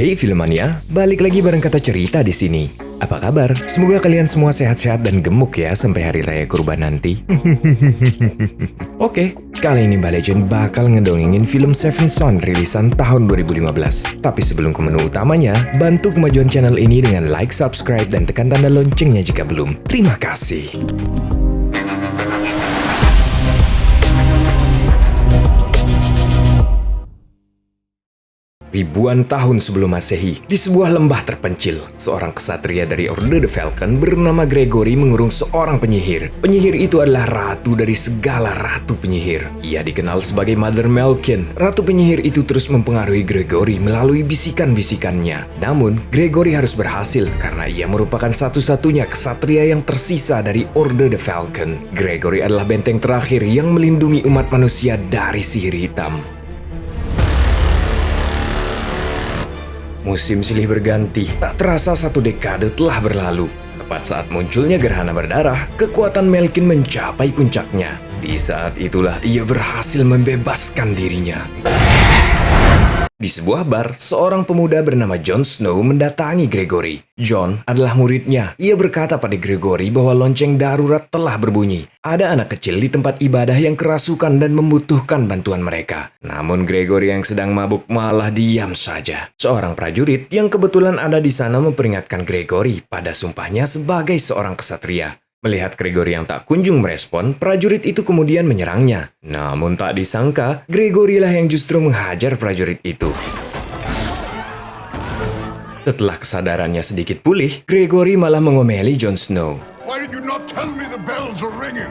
Hey Filmania, balik lagi bareng Kata Cerita di sini. Apa kabar? Semoga kalian semua sehat-sehat dan gemuk ya sampai hari raya kurban nanti. Oke, kali ini Mbak Legend bakal ngedongengin film Seven Son rilisan tahun 2015. Tapi sebelum ke menu utamanya, bantu kemajuan channel ini dengan like, subscribe, dan tekan tanda loncengnya jika belum. Terima kasih. Ribuan tahun sebelum Masehi, di sebuah lembah terpencil, seorang ksatria dari Orde the Falcon bernama Gregory mengurung seorang penyihir. Penyihir itu adalah ratu dari segala ratu penyihir. Ia dikenal sebagai Mother Malkin. Ratu penyihir itu terus mempengaruhi Gregory melalui bisikan-bisikannya. Namun, Gregory harus berhasil karena ia merupakan satu-satunya ksatria yang tersisa dari Orde the Falcon. Gregory adalah benteng terakhir yang melindungi umat manusia dari sihir hitam. Musim silih berganti, tak terasa satu dekade telah berlalu. Tepat saat munculnya gerhana berdarah, kekuatan Malkin mencapai puncaknya. Di saat itulah ia berhasil membebaskan dirinya. Di sebuah bar, seorang pemuda bernama Jon Snow mendatangi Gregory. Jon adalah muridnya. Ia berkata pada Gregory bahwa lonceng darurat telah berbunyi. Ada anak kecil di tempat ibadah yang kerasukan dan membutuhkan bantuan mereka. Namun Gregory yang sedang mabuk malah diam saja. Seorang prajurit yang kebetulan ada di sana memperingatkan Gregory pada sumpahnya sebagai seorang ksatria. Melihat Gregory yang tak kunjung merespon, prajurit itu kemudian menyerangnya. Namun tak disangka, Gregory lah yang justru menghajar prajurit itu. Setelah kesadarannya sedikit pulih, Gregory malah mengomeli Jon Snow. Why did you not tell me the bells are ringing?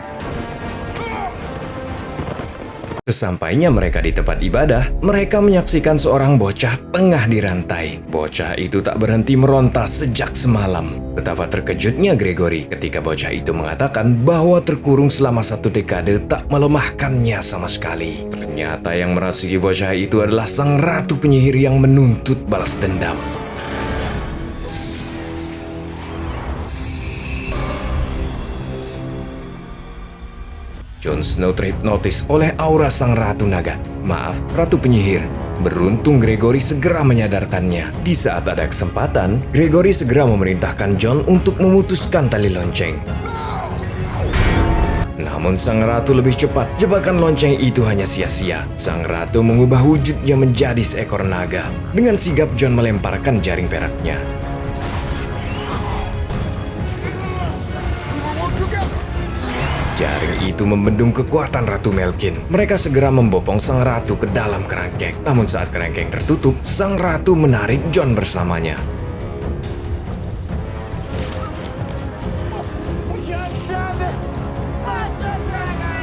Sesampainya mereka di tempat ibadah, mereka menyaksikan seorang bocah tengah dirantai. Bocah itu tak berhenti meronta sejak semalam. Betapa terkejutnya Gregory ketika bocah itu mengatakan bahwa terkurung selama satu dekade tak melemahkannya sama sekali. Ternyata yang merasuki bocah itu adalah sang ratu penyihir yang menuntut balas dendam. Jon Snow terhipnotis oleh aura sang ratu naga. Maaf, ratu penyihir. Beruntung Gregory segera menyadarkannya. Di saat ada kesempatan, Gregory segera memerintahkan Jon untuk memutuskan tali lonceng. Namun sang ratu lebih cepat. Jebakan lonceng itu hanya sia-sia. Sang ratu mengubah wujudnya menjadi seekor naga. Dengan sigap Jon melemparkan jaring peraknya. Jaring itu membendung kekuatan Ratu Malkin. Mereka segera membopong sang ratu ke dalam kerangkeng. Namun saat kerangkeng tertutup, sang ratu menarik Jon bersamanya.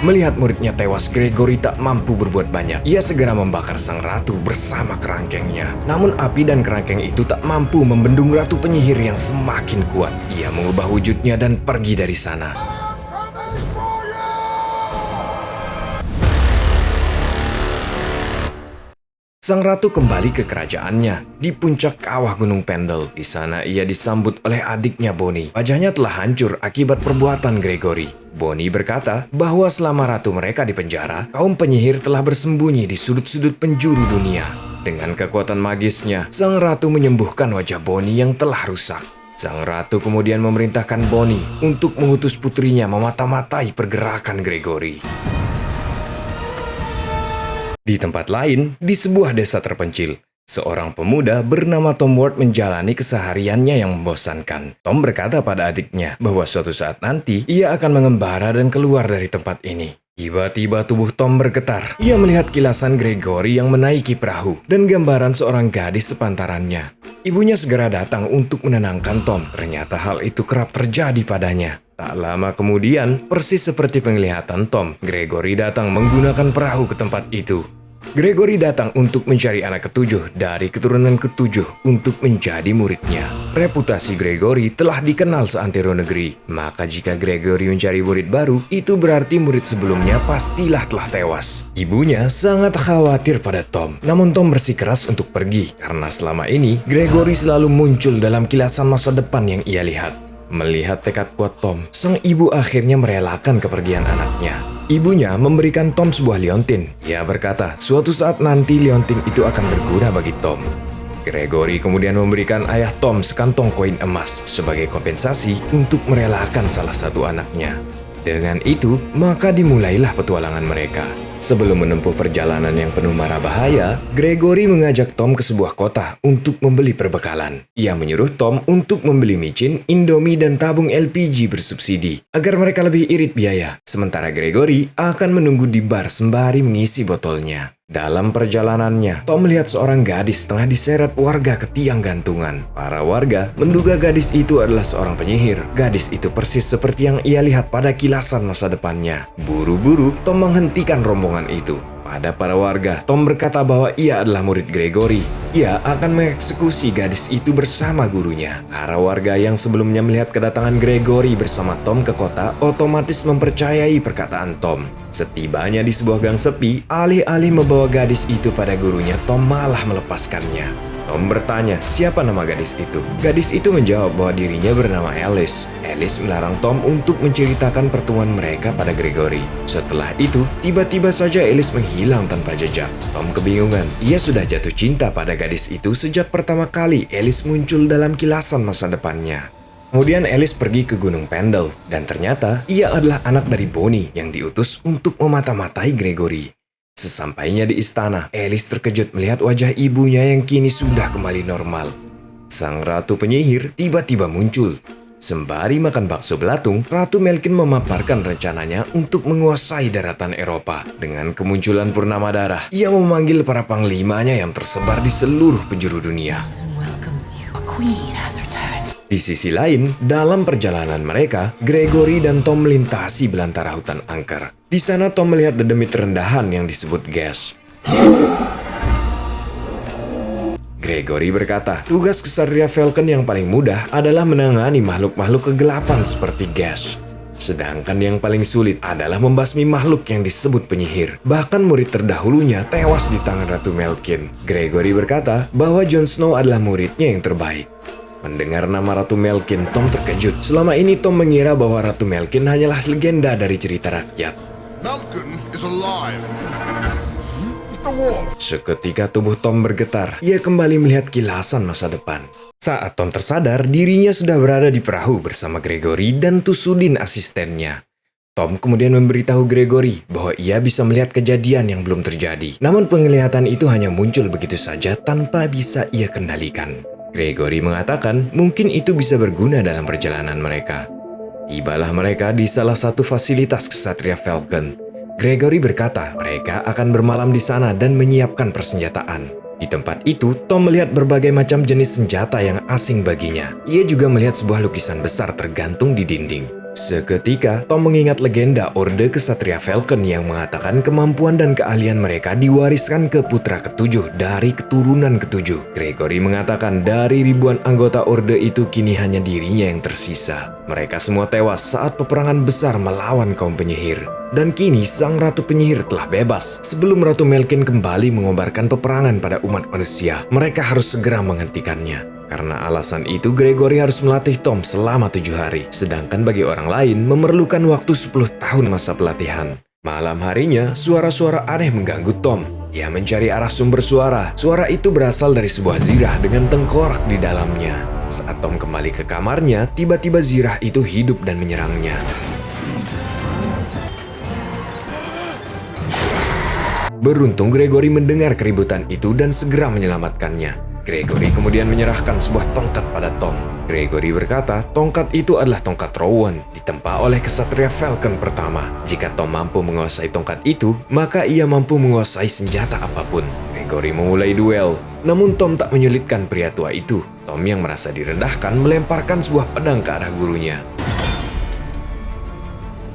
Melihat muridnya tewas, Gregory tak mampu berbuat banyak. Ia segera membakar sang ratu bersama kerangkengnya. Namun api dan kerangkeng itu tak mampu membendung ratu penyihir yang semakin kuat. Ia mengubah wujudnya dan pergi dari sana. Sang ratu kembali ke kerajaannya di puncak kawah Gunung Pendle. Di sana ia disambut oleh adiknya Bonnie. Wajahnya telah hancur akibat perbuatan Gregory. Bonnie berkata bahwa selama ratu mereka di penjara, kaum penyihir telah bersembunyi di sudut-sudut penjuru dunia. Dengan kekuatan magisnya, sang ratu menyembuhkan wajah Bonnie yang telah rusak. Sang ratu kemudian memerintahkan Bonnie untuk mengutus putrinya memata-matai pergerakan Gregory. Di tempat lain, di sebuah desa terpencil, seorang pemuda bernama Tom Ward menjalani kesehariannya yang membosankan. Tom berkata pada adiknya bahwa suatu saat nanti ia akan mengembara dan keluar dari tempat ini. Tiba-tiba tubuh Tom bergetar. Ia melihat kilasan Gregory yang menaiki perahu dan gambaran seorang gadis sepantarannya. Ibunya segera datang untuk menenangkan Tom. Ternyata hal itu kerap terjadi padanya. Tak lama kemudian, persis seperti penglihatan Tom, Gregory datang menggunakan perahu ke tempat itu. Gregory datang untuk mencari anak ketujuh dari keturunan ketujuh untuk menjadi muridnya. Reputasi Gregory telah dikenal seantero negeri. Maka jika Gregory mencari murid baru, itu berarti murid sebelumnya pastilah telah tewas. Ibunya sangat khawatir pada Tom. Namun Tom bersikeras untuk pergi. Karena selama ini, Gregory selalu muncul dalam kilasan masa depan yang ia lihat. Melihat tekad kuat Tom, sang ibu akhirnya merelakan kepergian anaknya. Ibunya memberikan Tom sebuah liontin. Ia berkata, suatu saat nanti liontin itu akan berguna bagi Tom. Gregory kemudian memberikan ayah Tom sekantong koin emas sebagai kompensasi untuk merelakan salah satu anaknya. Dengan itu, maka dimulailah petualangan mereka. Sebelum menempuh perjalanan yang penuh mara bahaya, Gregory mengajak Tom ke sebuah kota untuk membeli perbekalan. Ia menyuruh Tom untuk membeli micin, Indomie, dan tabung LPG bersubsidi agar mereka lebih irit biaya. Sementara Gregory akan menunggu di bar sembari mengisi botolnya. Dalam perjalanannya, Tom melihat seorang gadis tengah diseret warga ke tiang gantungan. Para warga menduga gadis itu adalah seorang penyihir. Gadis itu persis seperti yang ia lihat pada kilasan masa depannya. Buru-buru, Tom menghentikan rombongan itu. Pada para warga, Tom berkata bahwa ia adalah murid Gregory. Ia akan mengeksekusi gadis itu bersama gurunya. Para warga yang sebelumnya melihat kedatangan Gregory bersama Tom ke kota otomatis mempercayai perkataan Tom. Setibanya di sebuah gang sepi, alih-alih membawa gadis itu pada gurunya, Tom malah melepaskannya. Tom bertanya, siapa nama gadis itu? Gadis itu menjawab bahwa dirinya bernama Alice. Alice melarang Tom untuk menceritakan pertemuan mereka pada Gregory. Setelah itu, tiba-tiba saja Alice menghilang tanpa jejak. Tom kebingungan. Ia sudah jatuh cinta pada gadis itu sejak pertama kali Alice muncul dalam kilasan masa depannya. Kemudian Alice pergi ke Gunung Pendle, dan ternyata ia adalah anak dari Bonnie yang diutus untuk memata-matai Gregory. Sesampainya di istana, Alice terkejut melihat wajah ibunya yang kini sudah kembali normal. Sang ratu penyihir tiba-tiba muncul. Sembari makan bakso belatung, Ratu Melkin memaparkan rencananya untuk menguasai daratan Eropa. Dengan kemunculan Purnama Darah, ia memanggil para panglimanya yang tersebar di seluruh penjuru dunia. Di sisi lain, dalam perjalanan mereka, Gregory dan Tom melintasi belantara hutan angker. Di sana Tom melihat dedemit rendahan yang disebut gas. Gregory berkata, tugas Ksatria Falcon yang paling mudah adalah menangani makhluk-makhluk kegelapan seperti gas. Sedangkan yang paling sulit adalah membasmi makhluk yang disebut penyihir. Bahkan murid terdahulunya tewas di tangan Ratu Melkin. Gregory berkata bahwa Jon Snow adalah muridnya yang terbaik. Mendengar nama Ratu Melkin, Tom terkejut. Selama ini Tom mengira bahwa Ratu Melkin hanyalah legenda dari cerita rakyat. Malkin is alive. Mr. Wall. Seketika tubuh Tom bergetar. Ia kembali melihat kilasan masa depan. Saat Tom tersadar, dirinya sudah berada di perahu bersama Gregory dan Tusudin asistennya. Tom kemudian memberitahu Gregory bahwa ia bisa melihat kejadian yang belum terjadi. Namun penglihatan itu hanya muncul begitu saja tanpa bisa ia kendalikan. Gregory mengatakan mungkin itu bisa berguna dalam perjalanan mereka. Tibalah mereka di salah satu fasilitas Ksatria Falcon. Gregory berkata mereka akan bermalam di sana dan menyiapkan persenjataan. Di tempat itu, Tom melihat berbagai macam jenis senjata yang asing baginya. Ia juga melihat sebuah lukisan besar tergantung di dinding. Seketika, Tom mengingat legenda Orde Ksatria Falcon yang mengatakan kemampuan dan keahlian mereka diwariskan ke putra ketujuh dari keturunan ketujuh. Gregory mengatakan dari ribuan anggota Orde itu kini hanya dirinya yang tersisa. Mereka semua tewas saat peperangan besar melawan kaum penyihir. Dan kini sang ratu penyihir telah bebas. Sebelum Ratu Melkin kembali mengobarkan peperangan pada umat manusia, mereka harus segera menghentikannya. Karena alasan itu, Gregory harus melatih Tom selama 7 hari. Sedangkan bagi orang lain, memerlukan waktu 10 tahun masa pelatihan. Malam harinya, suara-suara aneh mengganggu Tom. Ia mencari arah sumber suara. Suara itu berasal dari sebuah zirah dengan tengkorak di dalamnya. Saat Tom kembali ke kamarnya, tiba-tiba zirah itu hidup dan menyerangnya. Beruntung Gregory mendengar keributan itu dan segera menyelamatkannya. Gregory kemudian menyerahkan sebuah tongkat pada Tom. Gregory berkata, tongkat itu adalah tongkat Rowan, ditempa oleh Ksatria Falcon pertama. Jika Tom mampu menguasai tongkat itu, maka ia mampu menguasai senjata apapun. Gregory memulai duel. Namun Tom tak menyulitkan pria tua itu. Tom yang merasa direndahkan melemparkan sebuah pedang ke arah gurunya.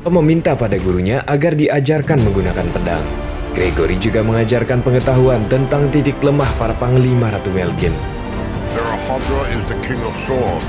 Tom meminta pada gurunya agar diajarkan menggunakan pedang. Gregory juga mengajarkan pengetahuan tentang titik lemah para panglima Ratu Melkin. Zarahodra is the king of sword.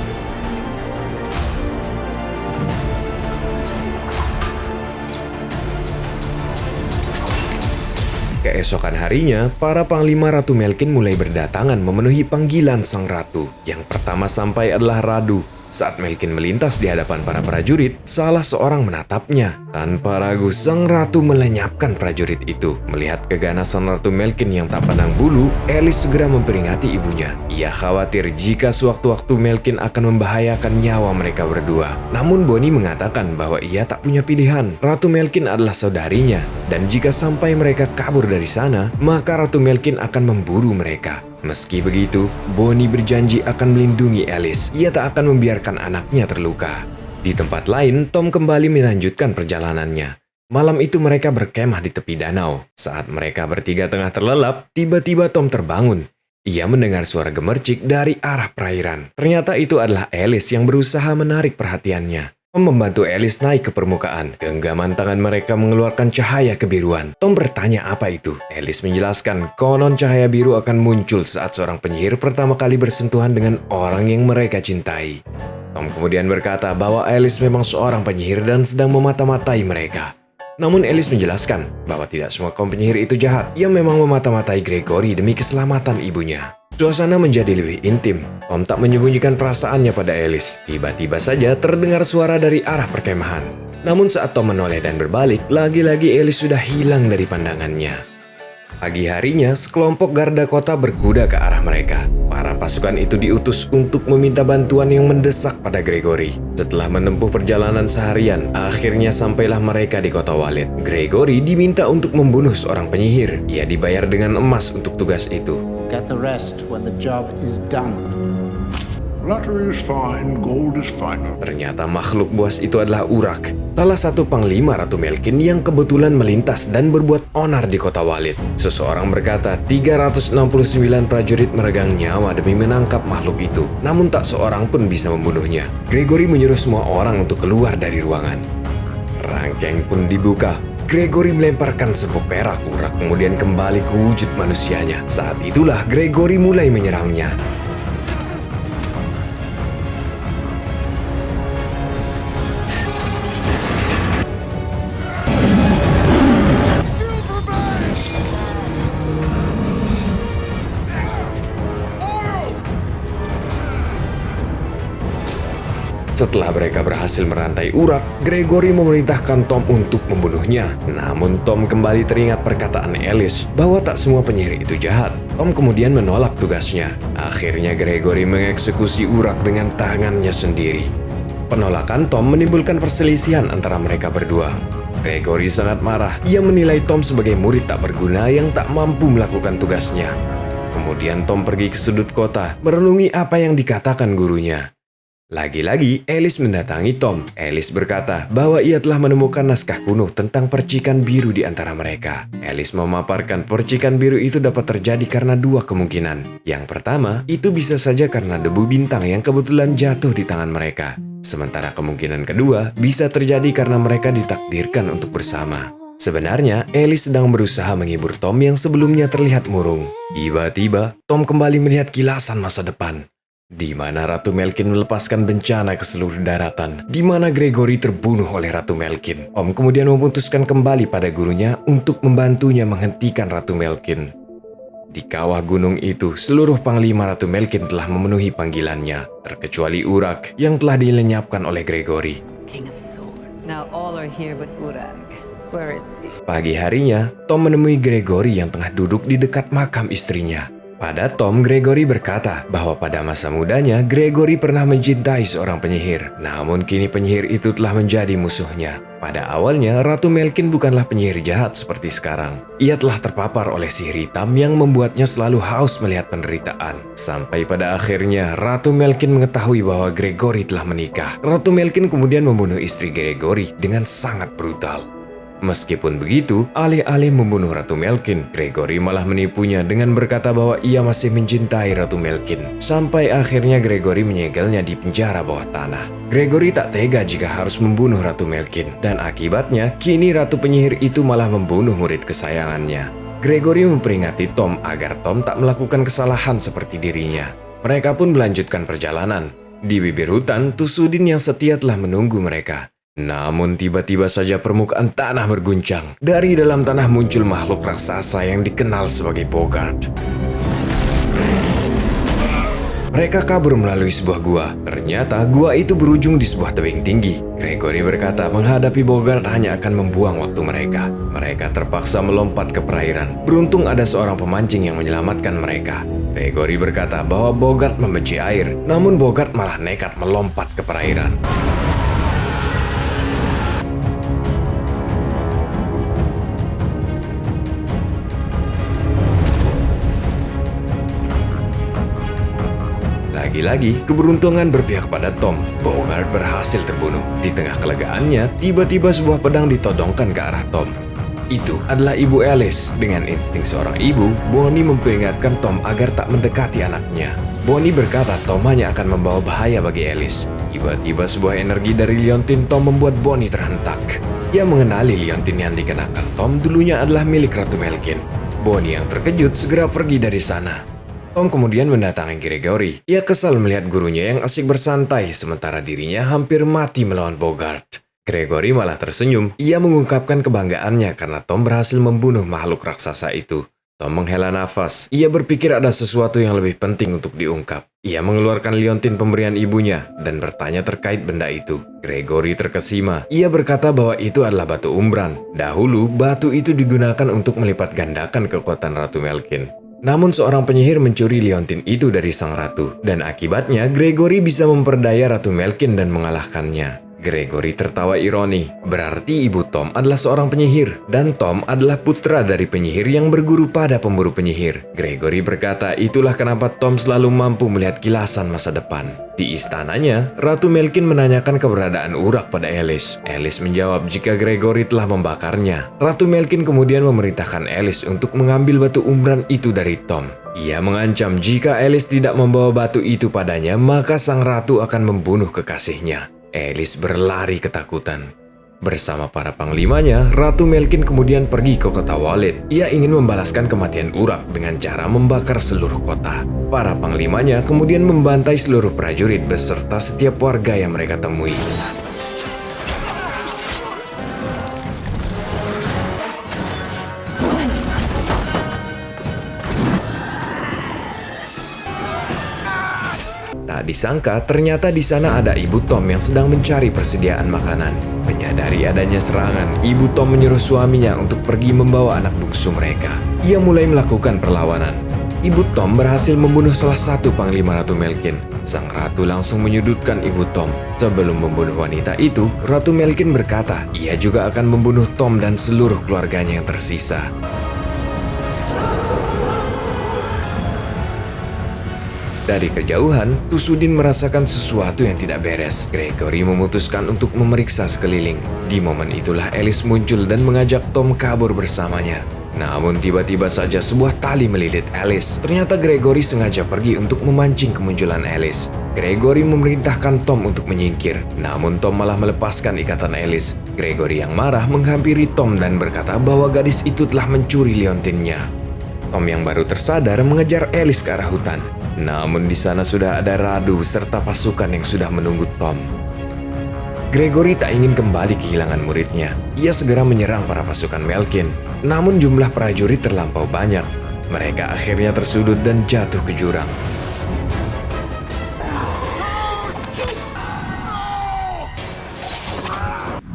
Keesokan harinya, para panglima Ratu Melkin mulai berdatangan memenuhi panggilan sang ratu. Yang pertama sampai adalah Radu. Saat Melkin melintas di hadapan para prajurit, salah seorang menatapnya. Tanpa ragu, sang ratu melenyapkan prajurit itu. Melihat keganasan Ratu Melkin yang tak pandang bulu, Alice segera memperingati ibunya. Ia khawatir jika sewaktu-waktu Melkin akan membahayakan nyawa mereka berdua. Namun Bonnie mengatakan bahwa ia tak punya pilihan. Ratu Melkin adalah saudarinya, dan jika sampai mereka kabur dari sana, maka Ratu Melkin akan memburu mereka. Meski begitu, Bonnie berjanji akan melindungi Alice. Ia tak akan membiarkan anaknya terluka. Di tempat lain, Tom kembali melanjutkan perjalanannya. Malam itu mereka berkemah di tepi danau. Saat mereka bertiga tengah terlelap, tiba-tiba Tom terbangun. Ia mendengar suara gemercik dari arah perairan. Ternyata itu adalah Alice yang berusaha menarik perhatiannya. Tom membantu Alice naik ke permukaan. Genggaman tangan mereka mengeluarkan cahaya kebiruan. Tom bertanya apa itu. Alice menjelaskan konon cahaya biru akan muncul saat seorang penyihir pertama kali bersentuhan dengan orang yang mereka cintai. Tom kemudian berkata bahwa Alice memang seorang penyihir dan sedang memata-matai mereka. Namun Alice menjelaskan bahwa tidak semua kaum penyihir itu jahat. Ia memang memata-matai Gregory demi keselamatan ibunya. Suasana menjadi lebih intim. Tom tak menyembunyikan perasaannya pada Alice. Tiba-tiba saja terdengar suara dari arah perkemahan. Namun saat Tom menoleh dan berbalik, lagi-lagi Alice sudah hilang dari pandangannya. Pagi harinya, sekelompok garda kota berkuda ke arah mereka. Para pasukan itu diutus untuk meminta bantuan yang mendesak pada Gregory. Setelah menempuh perjalanan seharian, akhirnya sampailah mereka di kota Walid. Gregory diminta untuk membunuh seorang penyihir. Ia dibayar dengan emas untuk tugas itu. Get the rest when the job is done. Flattery is fine, gold is finer. Ternyata makhluk buas itu adalah Urak, salah satu panglima Ratu Melkin yang kebetulan melintas dan berbuat onar di kota Walid. Seseorang berkata 369 prajurit meregang nyawa demi menangkap makhluk itu, namun tak seorang pun bisa membunuhnya. Gregory menyuruh semua orang untuk keluar dari ruangan. Rangkeng pun dibuka. Gregory melemparkan sebok perak Urak kemudian kembali ke wujud manusianya. Saat itulah Gregory mulai menyerangnya. Setelah mereka berhasil merantai Urak, Gregory memerintahkan Tom untuk membunuhnya. Namun Tom kembali teringat perkataan Alice bahwa tak semua penyihir itu jahat. Tom kemudian menolak tugasnya. Akhirnya Gregory mengeksekusi Urak dengan tangannya sendiri. Penolakan Tom menimbulkan perselisihan antara mereka berdua. Gregory sangat marah. Ia menilai Tom sebagai murid tak berguna yang tak mampu melakukan tugasnya. Kemudian Tom pergi ke sudut kota, merenungi apa yang dikatakan gurunya. Lagi-lagi, Alice mendatangi Tom. Alice berkata bahwa ia telah menemukan naskah kuno tentang percikan biru di antara mereka. Alice memaparkan percikan biru itu dapat terjadi karena dua kemungkinan. Yang pertama, itu bisa saja karena debu bintang yang kebetulan jatuh di tangan mereka. Sementara kemungkinan kedua, bisa terjadi karena mereka ditakdirkan untuk bersama. Sebenarnya, Alice sedang berusaha menghibur Tom yang sebelumnya terlihat murung. Tiba-tiba, Tom kembali melihat kilasan masa depan. Di mana Ratu Melkin melepaskan bencana ke seluruh daratan, di mana Gregory terbunuh oleh Ratu Melkin. Tom kemudian memutuskan kembali pada gurunya untuk membantunya menghentikan Ratu Melkin. Di kawah gunung itu, seluruh panglima Ratu Melkin telah memenuhi panggilannya, terkecuali Urak yang telah dilenyapkan oleh Gregory. King of Swords. Now all are here but Urag. Where is he? Pagi harinya, Tom menemui Gregory yang tengah duduk di dekat makam istrinya. Pada Tom, Gregory berkata bahwa pada masa mudanya, Gregory pernah mencintai seorang penyihir. Namun kini penyihir itu telah menjadi musuhnya. Pada awalnya, Ratu Melkin bukanlah penyihir jahat seperti sekarang. Ia telah terpapar oleh sihir hitam yang membuatnya selalu haus melihat penderitaan. Sampai pada akhirnya, Ratu Melkin mengetahui bahwa Gregory telah menikah. Ratu Melkin kemudian membunuh istri Gregory dengan sangat brutal. Meskipun begitu, alih-alih membunuh Ratu Melkin, Gregory malah menipunya dengan berkata bahwa ia masih mencintai Ratu Melkin. Sampai akhirnya Gregory menyegelnya di penjara bawah tanah. Gregory tak tega jika harus membunuh Ratu Melkin, dan akibatnya kini Ratu Penyihir itu malah membunuh murid kesayangannya. Gregory memperingati Tom agar Tom tak melakukan kesalahan seperti dirinya. Mereka pun melanjutkan perjalanan. Di bibir hutan, Tusudin yang setia telah menunggu mereka. Namun tiba-tiba saja permukaan tanah berguncang. Dari dalam tanah muncul makhluk raksasa yang dikenal sebagai Bogart. Mereka kabur melalui sebuah gua. Ternyata gua itu berujung di sebuah tebing tinggi. Gregory berkata menghadapi Bogart hanya akan membuang waktu mereka. Mereka terpaksa melompat ke perairan. Beruntung ada seorang pemancing yang menyelamatkan mereka. Gregory berkata bahwa Bogart membenci air, namun Bogart malah nekat melompat ke perairan. Lagi-lagi, keberuntungan berpihak pada Tom. Bogart berhasil terbunuh. Di tengah kelegaannya, tiba-tiba sebuah pedang ditodongkan ke arah Tom. Itu adalah Ibu Alice. Dengan insting seorang ibu, Bonnie memperingatkan Tom agar tak mendekati anaknya. Bonnie berkata Tom hanya akan membawa bahaya bagi Alice. Tiba-tiba sebuah energi dari liontin Tom membuat Bonnie terhentak. Ia mengenali liontin yang dikenakan Tom dulunya adalah milik Ratu Melkin. Bonnie yang terkejut segera pergi dari sana. Tom kemudian mendatangi Gregory. Ia kesal melihat gurunya yang asik bersantai sementara dirinya hampir mati melawan Bogart. Gregory malah tersenyum. Ia mengungkapkan kebanggaannya karena Tom berhasil membunuh makhluk raksasa itu. Tom menghela nafas. Ia berpikir ada sesuatu yang lebih penting untuk diungkap. Ia mengeluarkan liontin pemberian ibunya dan bertanya terkait benda itu. Gregory terkesima. Ia berkata bahwa itu adalah batu umbran. Dahulu, batu itu digunakan untuk melipat gandakan kekuatan Ratu Melkin. Namun seorang penyihir mencuri liontin itu dari sang ratu. Dan akibatnya Gregory bisa memperdaya Ratu Melkin dan mengalahkannya. Gregory tertawa ironi. Berarti ibu Tom adalah seorang penyihir. Dan Tom adalah putra dari penyihir yang berguru pada pemburu penyihir. Gregory berkata itulah kenapa Tom selalu mampu melihat kilasan masa depan. Di istananya, Ratu Melkin menanyakan keberadaan urak pada Alice. Alice menjawab jika Gregory telah membakarnya. Ratu Melkin kemudian memerintahkan Alice untuk mengambil batu umbran itu dari Tom. Ia mengancam jika Alice tidak membawa batu itu padanya, maka sang ratu akan membunuh kekasihnya. Alice berlari ketakutan. Bersama para panglimanya, Ratu Melkin kemudian pergi ke kota Walid. Ia ingin membalaskan kematian Urak dengan cara membakar seluruh kota. Para panglimanya kemudian membantai seluruh prajurit beserta setiap warga yang mereka temui. Tak disangka, ternyata di sana ada Ibu Tom yang sedang mencari persediaan makanan. Menyadari adanya serangan, Ibu Tom menyuruh suaminya untuk pergi membawa anak bungsu mereka. Ia mulai melakukan perlawanan. Ibu Tom berhasil membunuh salah satu panglima Ratu Melkin. Sang ratu langsung menyudutkan Ibu Tom. Sebelum membunuh wanita itu, Ratu Melkin berkata ia juga akan membunuh Tom dan seluruh keluarganya yang tersisa. Dari kejauhan, Tusudin merasakan sesuatu yang tidak beres. Gregory memutuskan untuk memeriksa sekeliling. Di momen itulah Alice muncul dan mengajak Tom kabur bersamanya. Namun tiba-tiba saja sebuah tali melilit Alice. Ternyata Gregory sengaja pergi untuk memancing kemunculan Alice. Gregory memerintahkan Tom untuk menyingkir. Namun Tom malah melepaskan ikatan Alice. Gregory yang marah menghampiri Tom dan berkata bahwa gadis itu telah mencuri liontinnya. Tom yang baru tersadar mengejar Alice ke arah hutan. Namun di sana sudah ada Radu serta pasukan yang sudah menunggu Tom. Gregory tak ingin kembali kehilangan muridnya. Ia segera menyerang para pasukan Melkin. Namun jumlah prajurit terlampau banyak. Mereka akhirnya tersudut dan jatuh ke jurang.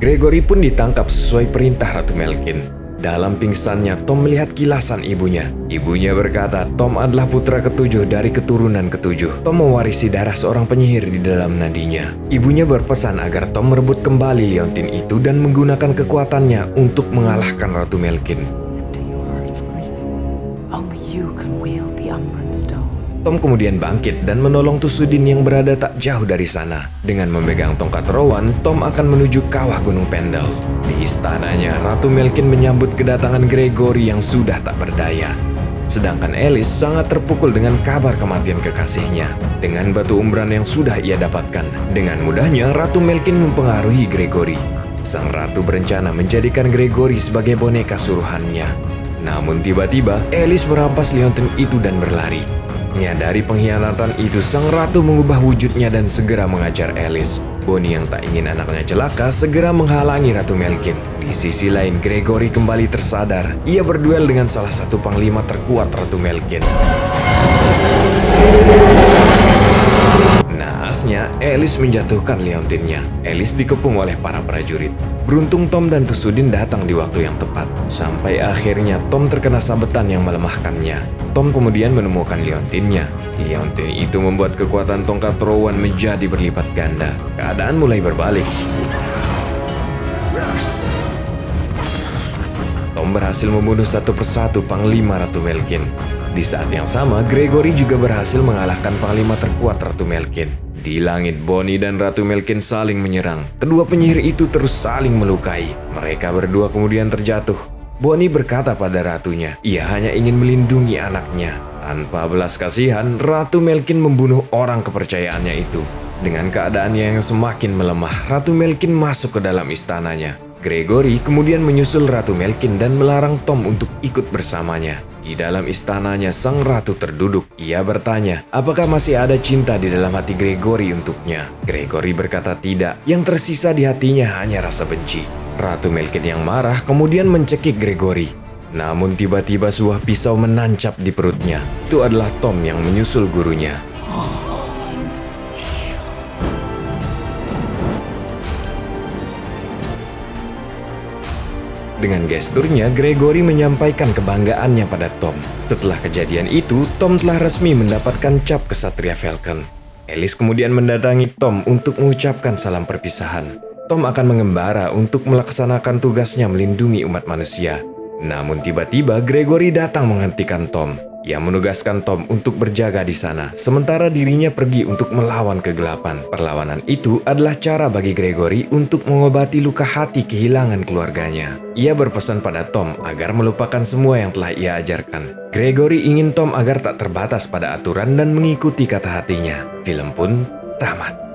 Gregory pun ditangkap sesuai perintah Ratu Melkin. Dalam pingsannya, Tom melihat kilasan ibunya. Ibunya berkata Tom adalah putra ketujuh dari keturunan ketujuh. Tom mewarisi darah seorang penyihir di dalam nadinya. Ibunya berpesan agar Tom merebut kembali liontin itu dan menggunakan kekuatannya untuk mengalahkan Ratu Melkin. Only you can wield the Umbran Stone. Tom kemudian bangkit dan menolong Tusudin yang berada tak jauh dari sana. Dengan memegang tongkat Rowan, Tom akan menuju kawah Gunung Pendel. Di istananya, Ratu Melkin menyambut kedatangan Gregory yang sudah tak berdaya. Sedangkan Alice sangat terpukul dengan kabar kematian kekasihnya. Dengan batu umbran yang sudah ia dapatkan, dengan mudahnya Ratu Melkin mempengaruhi Gregory. Sang ratu berencana menjadikan Gregory sebagai boneka suruhannya. Namun tiba-tiba, Alice merampas liontin itu dan berlari. Menyadari pengkhianatan itu, sang ratu mengubah wujudnya dan segera mengajar Alice. Bonnie yang tak ingin anaknya celaka segera menghalangi Ratu Melkin. Di sisi lain, Gregory kembali tersadar. Ia berduel dengan salah satu panglima terkuat Ratu Melkin. Naasnya, Alice menjatuhkan liontinnya. Alice dikepung oleh para prajurit. Beruntung Tom dan Tusudin datang di waktu yang tepat. Sampai akhirnya Tom terkena sabetan yang melemahkannya. Tom kemudian menemukan liontinnya. Liontin itu membuat kekuatan tongkat Rowan menjadi berlipat ganda. Keadaan mulai berbalik. Tom berhasil membunuh satu persatu Panglima Ratu Melkin. Di saat yang sama, Gregory juga berhasil mengalahkan Panglima terkuat Ratu Melkin. Di langit, Bonnie dan Ratu Melkin saling menyerang. Kedua penyihir itu terus saling melukai. Mereka berdua kemudian terjatuh. Bonnie berkata pada ratunya, ia hanya ingin melindungi anaknya. Tanpa belas kasihan, Ratu Melkin membunuh orang kepercayaannya itu. Dengan keadaannya yang semakin melemah, Ratu Melkin masuk ke dalam istananya. Gregory kemudian menyusul Ratu Melkin dan melarang Tom untuk ikut bersamanya. Di dalam istananya, sang ratu terduduk. Ia bertanya, apakah masih ada cinta di dalam hati Gregory untuknya? Gregory berkata tidak. Yang tersisa di hatinya hanya rasa benci. Ratu Melkin yang marah kemudian mencekik Gregory. Namun tiba-tiba sebuah pisau menancap di perutnya. Itu adalah Tom yang menyusul gurunya. Dengan gesturnya, Gregory menyampaikan kebanggaannya pada Tom. Setelah kejadian itu, Tom telah resmi mendapatkan cap Kesatria Falcon. Alice kemudian mendatangi Tom untuk mengucapkan salam perpisahan. Tom akan mengembara untuk melaksanakan tugasnya melindungi umat manusia. Namun tiba-tiba Gregory datang menghentikan Tom. Ia menugaskan Tom untuk berjaga di sana, sementara dirinya pergi untuk melawan kegelapan. Perlawanan itu adalah cara bagi Gregory untuk mengobati luka hati kehilangan keluarganya. Ia berpesan pada Tom agar melupakan semua yang telah ia ajarkan. Gregory ingin Tom agar tak terbatas pada aturan dan mengikuti kata hatinya. Film pun tamat.